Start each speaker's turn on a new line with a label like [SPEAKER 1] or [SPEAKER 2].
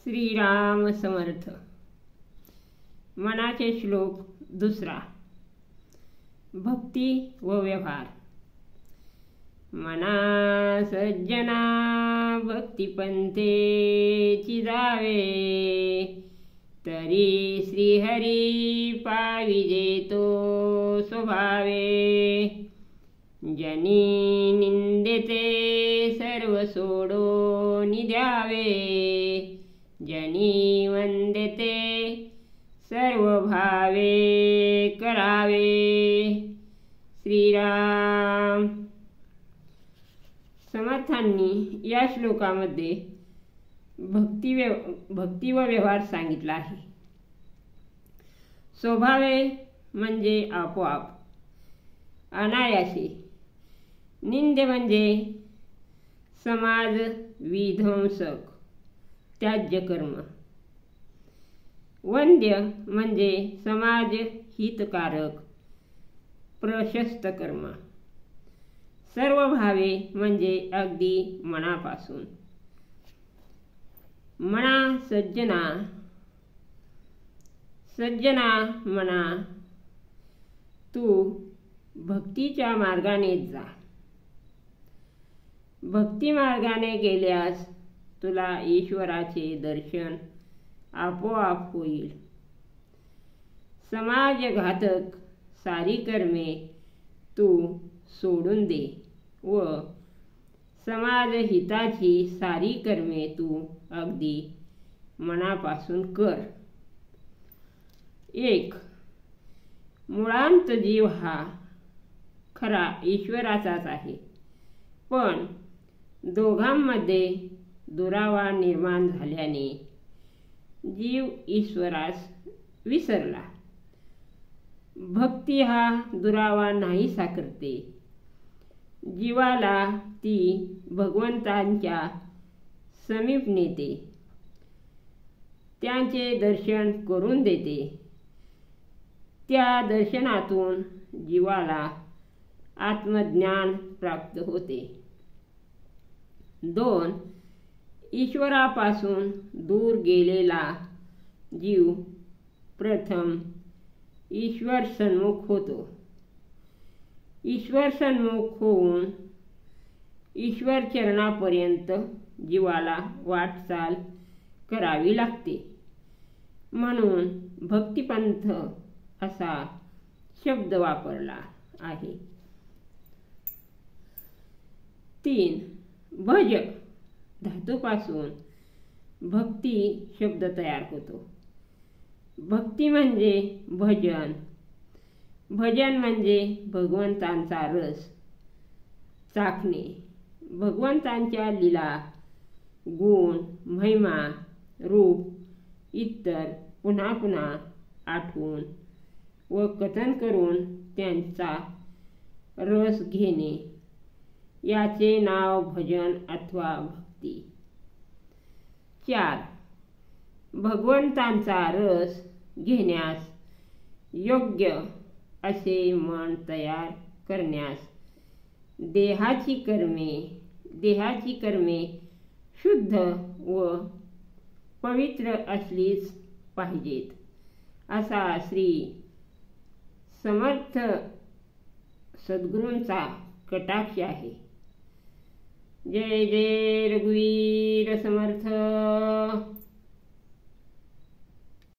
[SPEAKER 1] श्रीराम समर्थ। मनाचे श्लोक दुसरा। भक्ती व व्यवहार। मना सज्जना भक्तिपंथेची जावे, तरी श्रीहरी पाविजे तो स्वभावे। जनी निंदेते सर्व सोडून द्यावे, जनी वंदेते सर्व भावे करावे। श्रीराम। समर्थांनी या श्लोकामध्ये भक्ती व व्यवहार सांगितला आहे। स्वभावे म्हणजे आपोआप, अनायासे। निंदे म्हणजे समाज विध्वंसक त्याज्य कर्म। वंद्य म्हणजे समाज हितकारक प्रशस्त कर्म। सर्व भावे म्हणजे अगदी मनापासून। मना सज्जना, सज्जना मना, तू भक्तीच्या मार्गाने जा। भक्ती मार्गाने गेल्यास तुला ईश्वराचे दर्शन आपोआप होईल। समाजघातक सारी कर्मे तू सोडून दे व समाजहिताची सारी कर्मे तू अगदी मनापासून कर। 1. मुळांत जीव हा खरा ईश्वराचाच आहे, पण दोघांमध्ये दुरावा निर्माण झाल्याने जीव ईश्वरास विसरला। भक्ती हा दुरावा नाहीसा करते। जीवाला ती भगवंतांच्या समीप नेते, त्यांचे दर्शन करून देते। त्या दर्शनातून जीवाला आत्मज्ञान प्राप्त होते। 2. ईश्वरापासून दूर गेलेला जीव प्रथम ईश्वर सन्मुख होतो। ईश्वर सन्मुख होऊन ईश्वर चरणापर्यंत जीवाला वाटचाल करावी लागते। म्हणून भक्तिपंथ असा शब्द वापरला आहे। 3. भज धातूपासून भक्ती शब्द तयार होतो। भक्ती म्हणजे भजन, भजन म्हणजे भगवंतांचा रस चाखणे, भगवंतांच्या लीला, गुण, महिमा, रूप इतर पुन्हा पुन्हा आठवून व कथन करून त्यांचा रस घेणे, याचे नाव भजन अथवा भक्ती। 4. भगवंतांचा रस घेण्यास योग्य असे मन तयार करण्यास देहाची कर्मे शुद्ध व पवित्र असलीच पाहिजेत, असा श्री समर्थ सद्गुरूंचा कटाक्ष आहे। जय जय रघुवीर समर्थ।